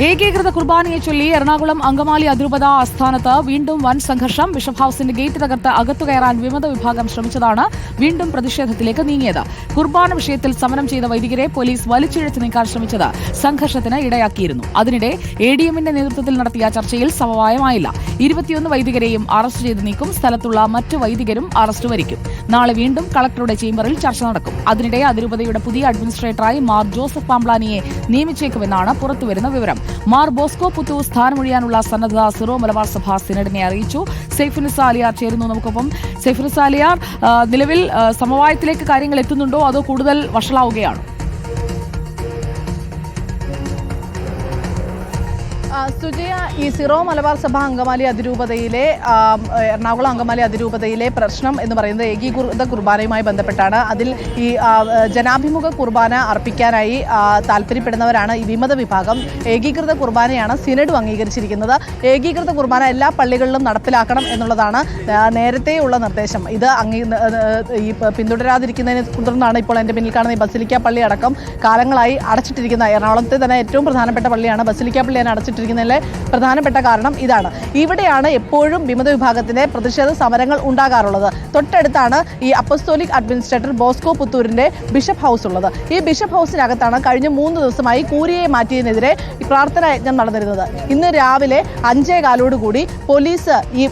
ഏകീകൃത കുർബാനയെ ചൊല്ലി എറണാകുളം അങ്കമാലി അതിരൂപത ആസ്ഥാനത്ത് വീണ്ടും വൻ സംഘർഷം. ബിഷപ്പ് ഹൌസിന്റെ ഗേറ്റ് തകർത്ത് അകത്തുകയറാൻ വിമത വിഭാഗം ശ്രമിച്ചതാണ് വീണ്ടും പ്രതിഷേധത്തിലേക്ക് നീങ്ങിയത്. കുർബാന വിഷയത്തിൽ സമരം ചെയ്ത വൈദികരെ പോലീസ് വലിച്ചിഴച്ച് നീക്കാൻ ശ്രമിച്ചത് സംഘർഷത്തിന് ഇടയാക്കിയിരുന്നു. അതിനിടെ എഡിഎമ്മിന്റെ നേതൃത്വത്തിൽ നടത്തിയ ചർച്ചയിൽ സമവായമായില്ല. 21 വൈദികരെയും അറസ്റ്റ് ചെയ്ത് നീക്കും. സ്ഥലത്തുള്ള മറ്റു വൈദികരും അറസ്റ്റ് വരിക്കും. നാളെ വീണ്ടും കളക്ടറുടെ ചേംബറിൽ ചർച്ച നടക്കും. അതിനിടെ അതിരൂപതയുടെ പുതിയ അഡ്മിനിസ്ട്രേറ്ററായി മാർ ജോസഫ് പാംബ്ലാനിയെ നിയമിച്ചേക്കുമെന്നാണ് പുറത്തുവരുന്ന വിവരം. മാർ ബോസ്കോ പുത്തൂർ സ്ഥാനമൊഴിയാനുള്ള സന്നദ്ധത സിറോ മലബാർ സഭ സിനഡിനെ അറിയിച്ചു. സൈഫുനിസ അലിയാർ ചേരുന്നു നമുക്കൊപ്പം. സൈഫുനിസ അലിയാർ, നിലവിൽ സമവായത്തിലേക്ക് കാര്യങ്ങൾ എത്തുന്നുണ്ടോ അതോ കൂടുതൽ വഷളാവുകയാണോ? സുജയ, ഈ സിറോ മലബാർ സഭ അങ്കമാലി അതിരൂപതയിലെ എറണാകുളം അങ്കമാലി അതിരൂപതയിലെ പ്രശ്നം എന്ന് പറയുന്നത് ഏകീകൃത കുർബാനയുമായി ബന്ധപ്പെട്ടാണ്. അതിൽ ഈ ജനാഭിമുഖ കുർബാന അർപ്പിക്കാനായി താല്പര്യപ്പെടുന്നവരാണ് ഈ വിമത വിഭാഗം. ഏകീകൃത കുർബാനയാണ് സിനഡും അംഗീകരിച്ചിരിക്കുന്നത്. ഏകീകൃത കുർബാന എല്ലാ പള്ളികളിലും നടപ്പിലാക്കണം എന്നുള്ളതാണ് നേരത്തെയുള്ള നിർദ്ദേശം. ഇത് ഈ പിന്തുടരാതിരിക്കുന്നതിനെ തുടർന്നാണ് ഇപ്പോൾ എൻ്റെ പിന്നിൽ കാണുന്ന ഈ ബസിലിക്ക പള്ളി അടക്കം കാലങ്ങളായി അടച്ചിട്ടിരിക്കുന്ന എറണാകുളത്തെ തന്നെ ഏറ്റവും പ്രധാനപ്പെട്ട പള്ളിയാണ് ബസിലിക്ക പള്ളിയാണ് അടച്ചിട്ടിരിക്കുന്നതിലെ പ്രധാനപ്പെട്ട കാരണം ഇതാണ്. ഇവിടെയാണ് എപ്പോഴും വിമത വിഭാഗത്തിന്റെ പ്രതിഷേധ സമരങ്ങൾ ഉണ്ടാകാറുള്ളത്. തൊട്ടടുത്താണ് ഈ അപ്പസ്തോലിക് അഡ്മിനിസ്ട്രേറ്റർ ബോസ്കോ പുത്തൂരിന്റെ ബിഷപ്പ് ഹൗസ് ഉള്ളത്. ഈ ബിഷപ്പ് ഹൗസിനകത്താണ് കഴിഞ്ഞ 3 ദിവസമായി കൂരിയെ മാറ്റിയതിനെതിരെ പ്രാർത്ഥനാ യജ്ഞം നടന്നിരുന്നത്. ഇന്ന് രാവിലെ 5:15 പോലീസ് ഈ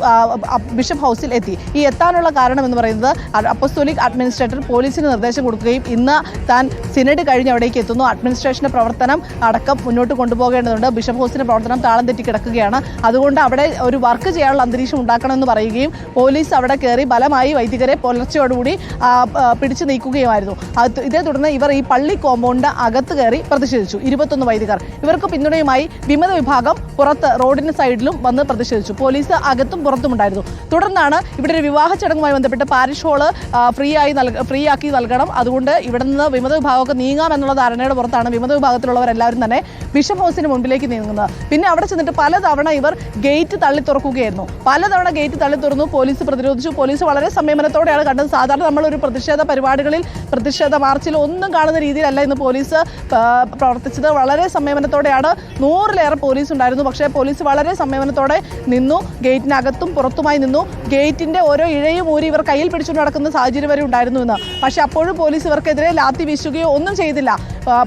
ബിഷപ്പ് ഹൗസിൽ എത്തി. ഈ എത്താനുള്ള കാരണം എന്ന് പറയുന്നത് അപ്പസ്തോലിക് അഡ്മിനിസ്ട്രേറ്റർ പോലീസിന് നിർദ്ദേശം കൊടുക്കുകയും ഇന്ന് താൻ സിനഡ് കഴിഞ്ഞ് അവിടേക്ക് എത്തുന്നു, അഡ്മിനിസ്ട്രേഷന്റെ പ്രവർത്തനം അടക്കം മുന്നോട്ട് കൊണ്ടുപോകേണ്ടതുണ്ട്, ബിഷപ്പ് ഹൗസിന്റെ പ്രവർത്തനം താളം തെറ്റി കിടക്കുകയാണ്, അതുകൊണ്ട് അവിടെ ഒരു വർക്ക് ചെയ്യാനുള്ള അന്തരീക്ഷം ഉണ്ടാക്കണമെന്ന് പറയുകയും പോലീസ് അവിടെ കയറി ബലമായി വൈദികരെ പുലർച്ചയോടുകൂടി പിടിച്ചു നീക്കുകയുമായിരുന്നു. ഇതേ തുടർന്ന് ഇവർ ഈ പള്ളി കോമ്പൗണ്ട് അകത്ത് കയറി പ്രതിഷേധിച്ചു. 21 വൈദികർ. ഇവർക്ക് പിന്തുണയുമായി വിമത വിഭാഗം പുറത്ത് റോഡിന് സൈഡിലും വന്ന് പ്രതിഷേധിച്ചു. പോലീസ് അകത്തും പുറത്തും ഉണ്ടായിരുന്നു. തുടർന്നാണ് ഇവിടെ ഒരു വിവാഹ ചടങ്ങുമായി ബന്ധപ്പെട്ട് പാരിഷ് ഹോള് ഫ്രീ ആക്കി നൽകണം, അതുകൊണ്ട് ഇവിടെ നിന്ന് വിമത വിഭാഗമൊക്കെ നീങ്ങാം എന്നുള്ള ധാരണയുടെ പുറത്താണ് വിമത വിഭാഗത്തിലുള്ളവരെല്ലാവരും തന്നെ ബിഷപ്പ് ഹൗസിന് മുൻപിലേക്ക് നീങ്ങുന്നത്. പിന്നെ അവിടെ ചെന്നിട്ട് പലതവണ ഇവർ ഗേറ്റ് തള്ളി തുറക്കുകയായിരുന്നു. പലതവണ ഗേറ്റ് തള്ളി തുറന്നു. പോലീസ് പ്രതിരോധിച്ചു. പോലീസ് വളരെ സംയമനത്തോടെയാണ് കണ്ടത്. സാധാരണ നമ്മളൊരു പ്രതിഷേധ പരിപാടികളിൽ, പ്രതിഷേധ മാർച്ചിൽ ഒന്നും കാണുന്ന രീതിയിലല്ല ഇന്ന് പോലീസ് പ്രവർത്തിച്ചത്. വളരെ സംയമനത്തോടെയാണ്. 100-ലേറെ പോലീസ് ഉണ്ടായിരുന്നു. പക്ഷേ പോലീസ് വളരെ സംയമനത്തോടെ നിന്നു. ഗേറ്റിനകത്തും പുറത്തുമായി നിന്നു. ഗേറ്റിന്റെ ഓരോ ഇഴയും ഊരി ഇവർ കയ്യിൽ പിടിച്ചുകൊണ്ട് നടക്കുന്ന സാഹചര്യം വരെ ഉണ്ടായിരുന്നു എന്ന്. പക്ഷെ അപ്പോഴും പോലീസ് ഇവർക്കെതിരെ ലാത്തി വീശുകയോ ഒന്നും ചെയ്തില്ല.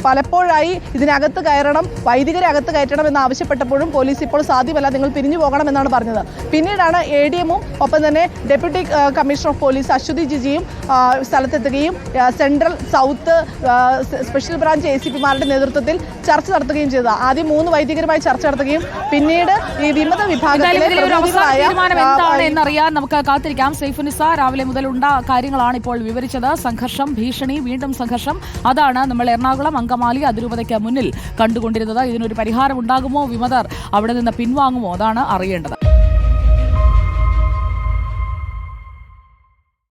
പലപ്പോഴായി ഇതിനകത്ത് കയറണം, വൈദികരെ അകത്ത് കയറ്റണം എന്ന് ആവശ്യപ്പെട്ടപ്പോഴും പോലീസ് ഇപ്പോൾ സാധ്യമല്ല, നിങ്ങൾ പിരിഞ്ഞു പോകണം എന്നാണ് പറഞ്ഞത്. പിന്നീടാണ് എഡിഎമ്മും ഒപ്പം തന്നെ deputy commissioner of police Ashwathy ജിജിയും സ്ഥലത്തെത്തുകയും സെൻട്രൽ സൗത്ത് സ്പെഷ്യൽ ബ്രാഞ്ച് ACPമാരുടെ നേതൃത്വത്തിൽ ചർച്ച നടത്തുകയും ചെയ്തത്. ആദ്യം 3 വൈദികരുമായി ചർച്ച നടത്തുകയും പിന്നീട് ഈ വിമത വിഭാഗത്തിലെ എന്നറിയാൻ നമുക്ക് കാത്തിരിക്കാം. സൈഫുനിസ, രാവിലെ മുതലുള്ള കാര്യങ്ങളാണ് ഇപ്പോൾ വിവരിച്ചത്. സംഘർഷം, ഭീഷണി, വീണ്ടും സംഘർഷം, അതാണ് നമ്മൾ എറണാകുളം അങ്കമാലി അതിരൂപതയ്ക്ക് മുന്നിൽ കണ്ടുകൊണ്ടിരുന്നത്. ഇതിനൊരു പരിഹാരം ഉണ്ടാകുമോ? വിമതർ അവിടെ നിന്ന് പിൻവാങ്ങുമോ? അതാണ് അറിയേണ്ടത്.